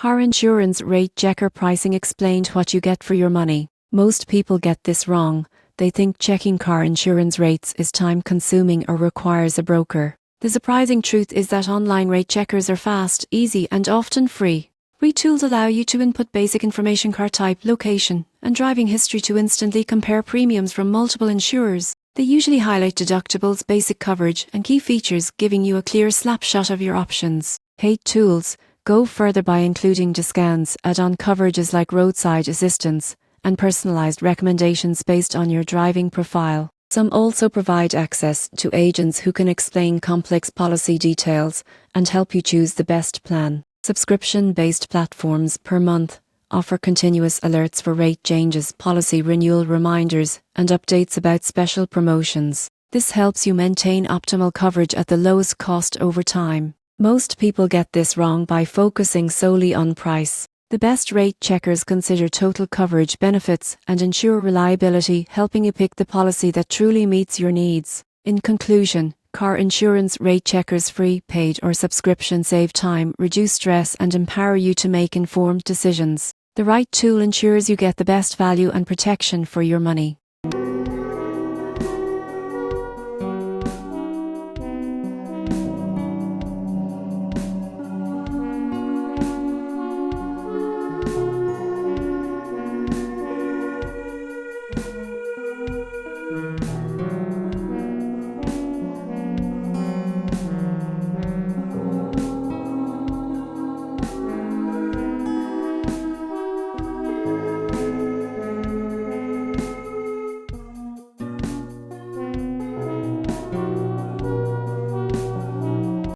Car Insurance Rate Checker Pricing explained what you get for your money. Most people get this wrong. They think checking car insurance rates is time-consuming or requires a broker. The surprising truth is that online rate checkers are fast, easy, and often free. Free tools allow you to input basic information: car type, location, and driving history to instantly compare premiums from multiple insurers. They usually highlight deductibles, basic coverage, and key features, giving you a clear snapshot of your options. Paid tools go further by including discounts, add-on coverages like roadside assistance, and personalized recommendations based on your driving profile. Some also provide access to agents who can explain complex policy details and help you choose the best plan. Subscription-based platforms per month offer continuous alerts for rate changes, policy renewal reminders, and updates about special promotions. This helps you maintain optimal coverage at the lowest cost over time. Most people get this wrong by focusing solely on price. The best rate checkers consider total coverage, benefits, and ensure reliability, helping you pick the policy that truly meets your needs. In conclusion, car insurance rate checkers, free, paid, or subscription, save time, reduce stress, and empower you to make informed decisions. The right tool ensures you get the best value and protection for your money.